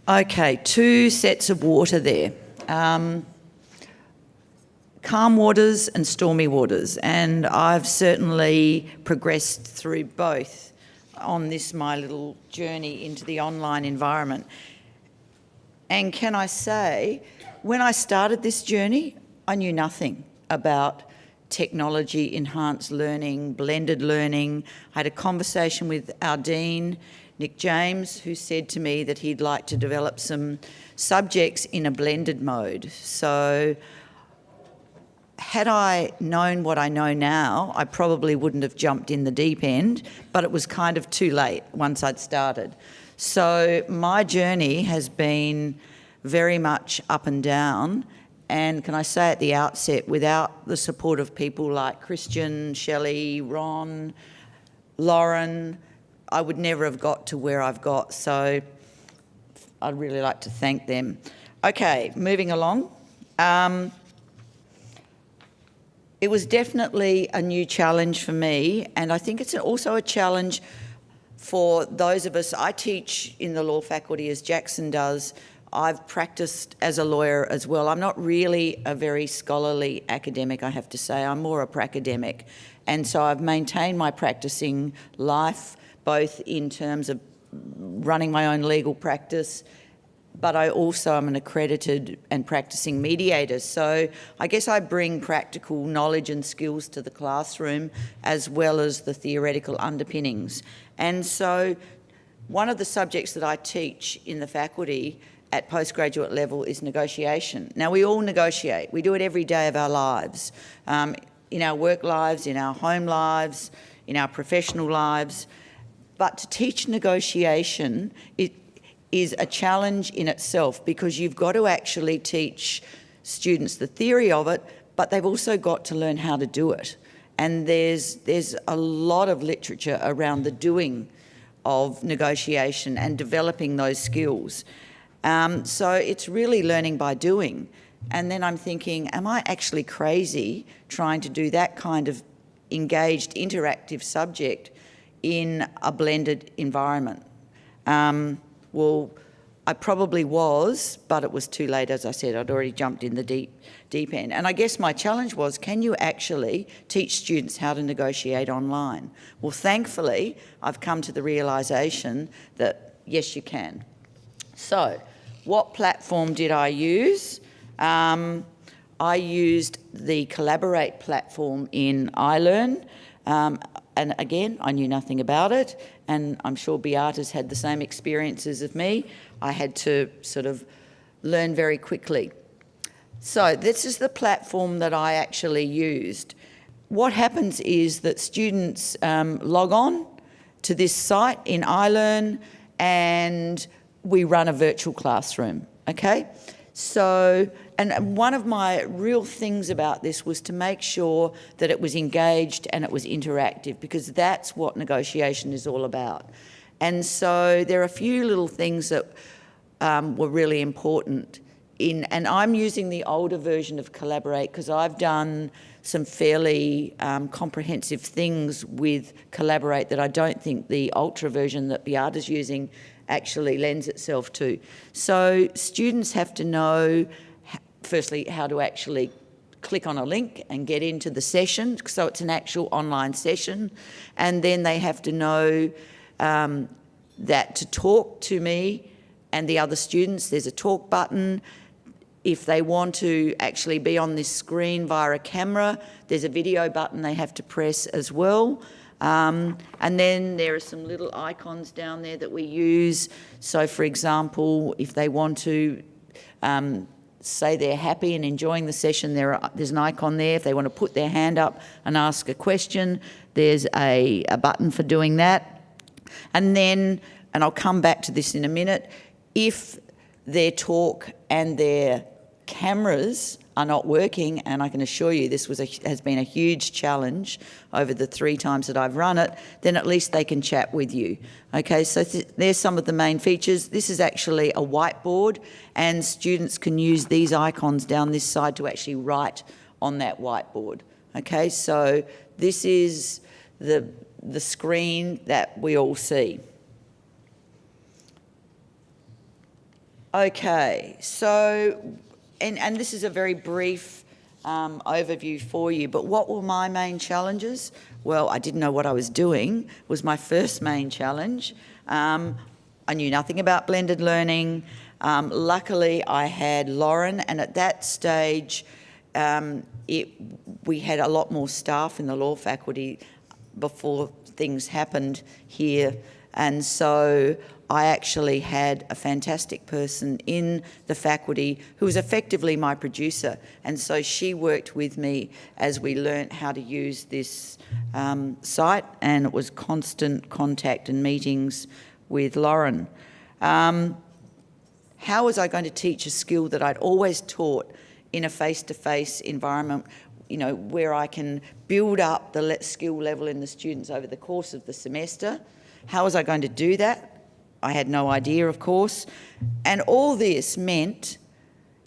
Okay, two sets of water there. Calm waters and stormy waters, and I've certainly progressed through both on this my little journey into the online environment. And can I say, when I started this journey, I knew nothing about technology-enhanced learning, blended learning. I had a conversation with our Dean, Nick James, who said to me that he'd like to develop some subjects in a blended mode. So had I known what I know now, I probably wouldn't have jumped in the deep end, but it was kind of too late once I'd started. So my journey has been very much up and down, and can I say at the outset, without the support of people like Christian, Shelley, Ron, Lauren, I would never have got to where I've got, so I'd really like to thank them. Okay, moving along. It was definitely a new challenge for me, and I think it's also a challenge for those of us. I teach in the law faculty as Jackson does. I've practiced as a lawyer as well. I'm not really a very scholarly academic, I have to say. I'm more a pracademic. And so I've maintained my practicing life, both in terms of running my own legal practice, but I also am an accredited and practicing mediator. So I guess I bring practical knowledge and skills to the classroom as well as the theoretical underpinnings. And so one of the subjects that I teach in the faculty at postgraduate level is negotiation. Now, we all negotiate. We do it every day of our lives, in our work lives, in our home lives, in our professional lives. But to teach negotiation, it is a challenge in itself, because you've got to actually teach students the theory of it, but they've also got to learn how to do it. And there's a lot of literature around the doing of negotiation and developing those skills. So it's really learning by doing. And then I'm thinking, am I actually crazy trying to do that kind of engaged, interactive subject in a blended environment? Well, I probably was, but it was too late, as I said. I'd already jumped in the deep end. And I guess my challenge was, can you actually teach students how to negotiate online? Well, thankfully, I've come to the realisation that, yes, you can. So, what platform did I use? I used the Collaborate platform in iLearn. And again, I knew nothing about it, and I'm sure Beata's had the same experiences as me. I had to sort of learn very quickly. So this is the platform that I actually used. What happens is that students log on to this site in iLearn, and we run a virtual classroom, okay? So, and one of my real things about this was to make sure that it was engaged and it was interactive, because that's what negotiation is all about. And so there are a few little things that were really important and I'm using the older version of Collaborate because I've done some fairly comprehensive things with Collaborate that I don't think the Ultra version that Beata's using actually lends itself to. So students have to know, firstly, how to actually click on a link and get into the session, so it's an actual online session, and then they have to know that to talk to me and the other students, there's a talk button. If they want to actually be on this screen via a camera, there's a video button they have to press as well. And then there are some little icons down there that we use. So, for example, if they want to say they're happy and enjoying the session, there's an icon there. If they want to put their hand up and ask a question, there's a button for doing that. And then, and I'll come back to this in a minute, if their talk and their cameras are not working, and I can assure you this has been a huge challenge over the 3 times that I've run it, then at least they can chat with you. Okay, so there's some of the main features. This is actually a whiteboard, and students can use these icons down this side to actually write on that whiteboard. Okay, so this is the screen that we all see. Okay, so, and this is a very brief overview for you, but what were my main challenges? Well, I didn't know what I was doing, was my first main challenge. I knew nothing about blended learning. Luckily, I had Lauren, and at that stage, we had a lot more staff in the law faculty before things happened here, and so I actually had a fantastic person in the faculty who was effectively my producer, and so she worked with me as we learnt how to use this site, and it was constant contact and meetings with Lauren. How was I going to teach a skill that I'd always taught in a face-to-face environment, you know, where I can build up the skill level in the students over the course of the semester? How was I going to do that? I had no idea, of course. And all this meant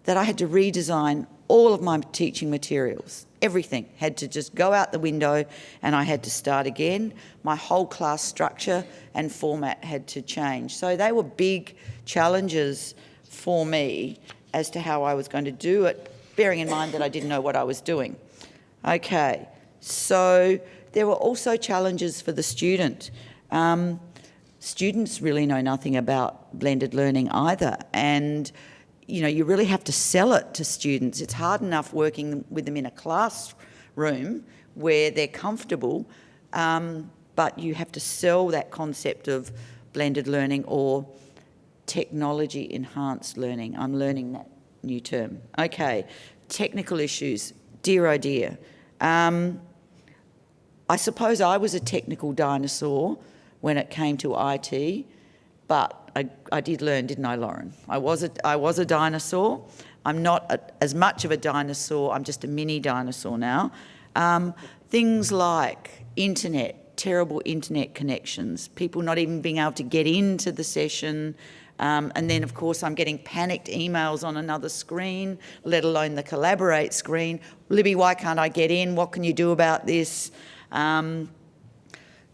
that I had to redesign all of my teaching materials. Everything had to just go out the window, and I had to start again. My whole class structure and format had to change. So they were big challenges for me as to how I was going to do it, bearing in mind that I didn't know what I was doing. Okay, so there were also challenges for the student. Students really know nothing about blended learning either, and you know, you really have to sell it to students. It's hard enough working with them in a classroom where they're comfortable, but you have to sell that concept of blended learning or technology enhanced learning. I'm learning that new term. Okay, technical issues, dear oh dear. I suppose I was a technical dinosaur when it came to IT, but I did learn, didn't I, Lauren? I was a dinosaur. I'm not as much of a dinosaur, I'm just a mini dinosaur now. Things like internet, terrible internet connections, people not even being able to get into the session, and then of course I'm getting panicked emails on another screen, let alone the Collaborate screen. Libby, why can't I get in? What can you do about this?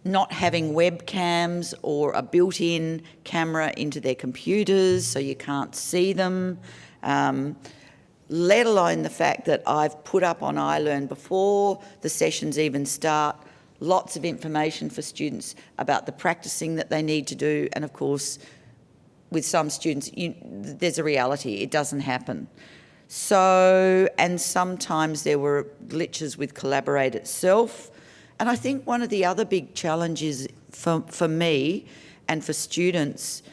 Not having webcams or a built-in camera into their computers so you can't see them, let alone the fact that I've put up on iLearn before the sessions even start lots of information for students about the practicing that they need to do, and of course with some students there's a reality, it doesn't happen. So, and sometimes there were glitches with Collaborate itself. And I think one of the other big challenges for me and for students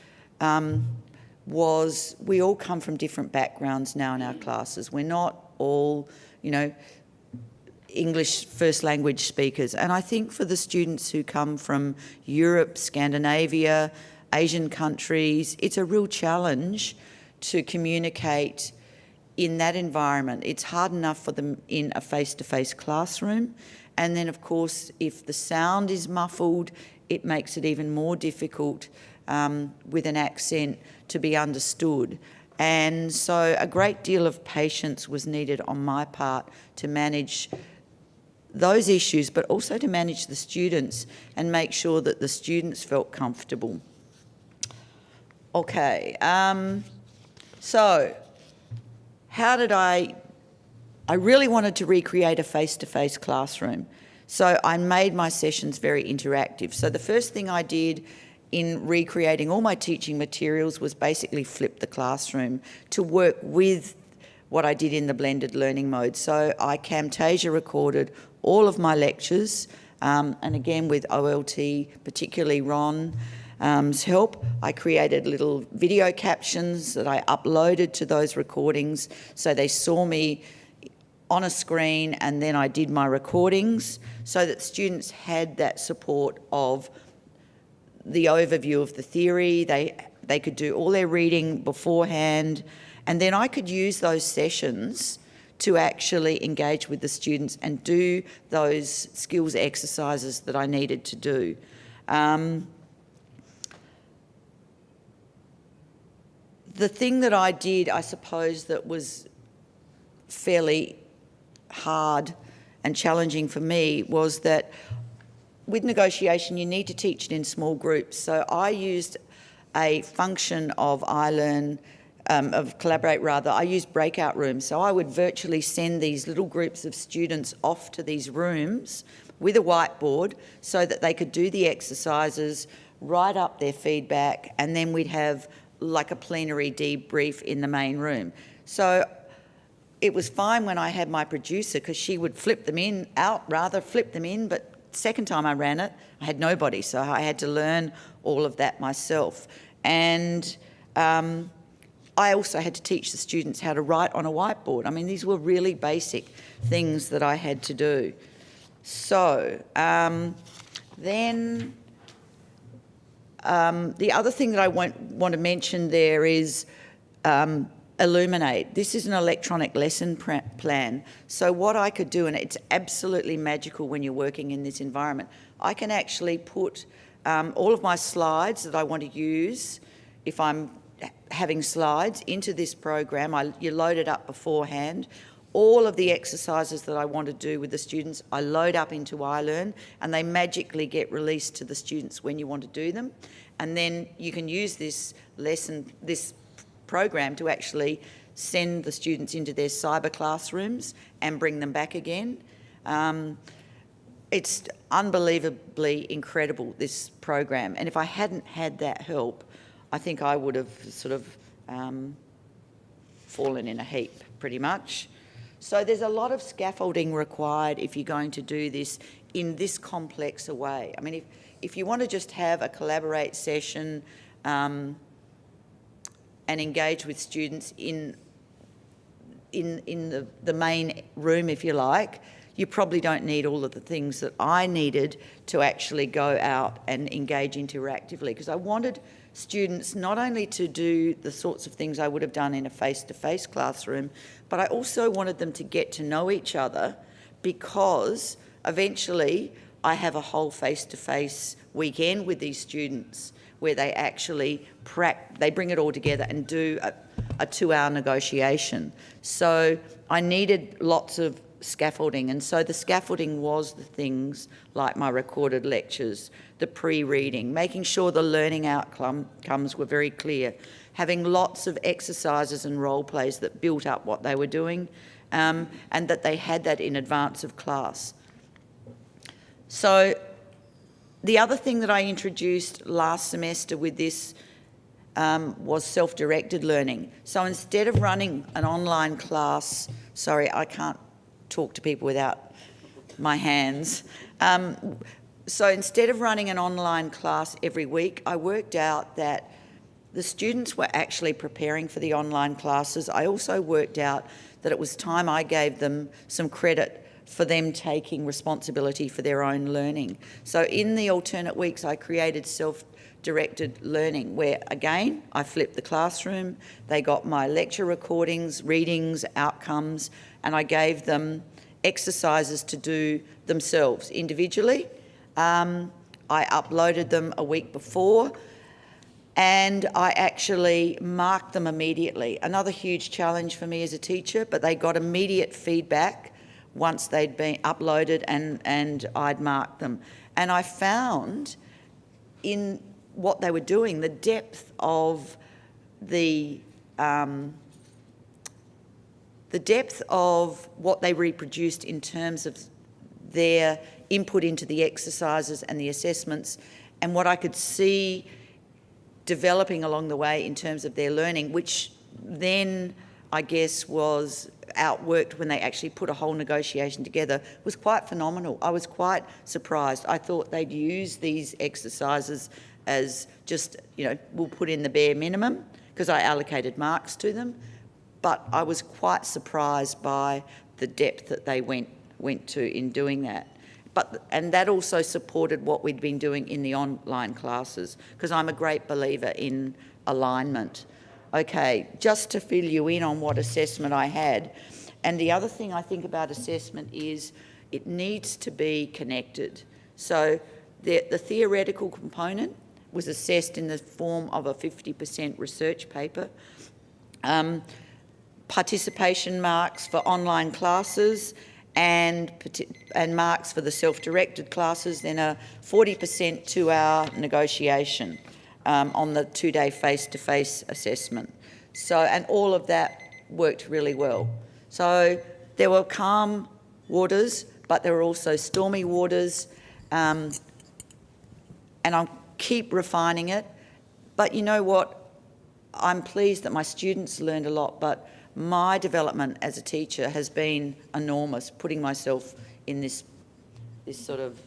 was we all come from different backgrounds now in our classes. We're not all, you know, English first language speakers. And I think for the students who come from Europe, Scandinavia, Asian countries, it's a real challenge to communicate in that environment. It's hard enough for them in a face-to-face classroom. And then, of course, if the sound is muffled, it makes it even more difficult with an accent to be understood. And so a great deal of patience was needed on my part to manage those issues, but also to manage the students and make sure that the students felt comfortable. Okay, so how did I really wanted to recreate a face-to-face classroom. So I made my sessions very interactive. So the first thing I did in recreating all my teaching materials was basically flip the classroom to work with what I did in the blended learning mode. So I Camtasia recorded all of my lectures, and again with OLT, particularly Ron's help, I created little video captions that I uploaded to those recordings so they saw me on a screen, and then I did my recordings so that students had that support of the overview of the theory. They could do all their reading beforehand, and then I could use those sessions to actually engage with the students and do those skills exercises that I needed to do. The thing that I did, I suppose, that was fairly hard and challenging for me was that with negotiation you need to teach it in small groups. So I used a function of iLearn Collaborate rather, I used breakout rooms. So I would virtually send these little groups of students off to these rooms with a whiteboard so that they could do the exercises, write up their feedback, and then we'd have like a plenary debrief in the main room. So it was fine when I had my producer, because she would flip them in, but second time I ran it, I had nobody, so I had to learn all of that myself. And I also had to teach the students how to write on a whiteboard. I mean, these were really basic things that I had to do. So then the other thing that I want to mention there is Illuminate. This is an electronic lesson plan. So what I could do, and it's absolutely magical when you're working in this environment, I can actually put all of my slides that I want to use, if I'm having slides, into this program. You load it up beforehand. All of the exercises that I want to do with the students, I load up into iLearn, and they magically get released to the students when you want to do them. And then you can use this program to actually send the students into their cyber classrooms and bring them back again. It's unbelievably incredible, this program. And if I hadn't had that help, I think I would have sort of fallen in a heap, pretty much. So there's a lot of scaffolding required if you're going to do this in this complex a way. I mean, if you want to just have a collaborate session and engage with students in the main room, if you like, you probably don't need all of the things that I needed to actually go out and engage interactively, because I wanted students not only to do the sorts of things I would have done in a face-to-face classroom, but I also wanted them to get to know each other, because eventually I have a whole face-to-face weekend with these students where they actually they bring it all together and do a 2-hour negotiation. So I needed lots of scaffolding, and so the scaffolding was the things like my recorded lectures, the pre-reading, making sure the learning outcomes were very clear, having lots of exercises and role plays that built up what they were doing, and that they had that in advance of class. So the other thing that I introduced last semester with this was self-directed learning. So instead of running an online class, sorry, I can't talk to people without my hands. So instead of running an online class every week, I worked out that the students were actually preparing for the online classes. I also worked out that it was time I gave them some credit for them taking responsibility for their own learning. So in the alternate weeks, I created self-directed learning, where again, I flipped the classroom, they got my lecture recordings, readings, outcomes, and I gave them exercises to do themselves individually. I uploaded them a week before, and I actually marked them immediately. Another huge challenge for me as a teacher, but they got immediate feedback once they'd been uploaded and I'd marked them. And I found in what they were doing, the depth of what they reproduced in terms of their input into the exercises and the assessments, and what I could see developing along the way in terms of their learning, which then I guess was outworked when they actually put a whole negotiation together, was quite phenomenal. I was quite surprised. I thought they'd use these exercises as just, we'll put in the bare minimum, because I allocated marks to them, but I was quite surprised by the depth that they went to in doing that. And that also supported what we'd been doing in the online classes, because I'm a great believer in alignment. Okay, just to fill you in on what assessment I had, and the other thing I think about assessment is it needs to be connected. So the theoretical component was assessed in the form of a 50% research paper. Participation marks for online classes and marks for the self-directed classes, then a 40% 2-hour negotiation on the 2-day face-to-face assessment. So, and all of that worked really well. So there were calm waters, but there were also stormy waters, and I'll keep refining it. But you know what? I'm pleased that my students learned a lot, but my development as a teacher has been enormous, putting myself in this sort of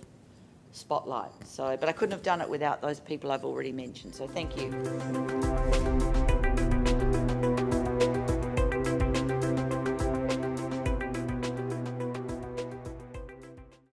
spotlight. So, but I couldn't have done it without those people I've already mentioned. So thank you.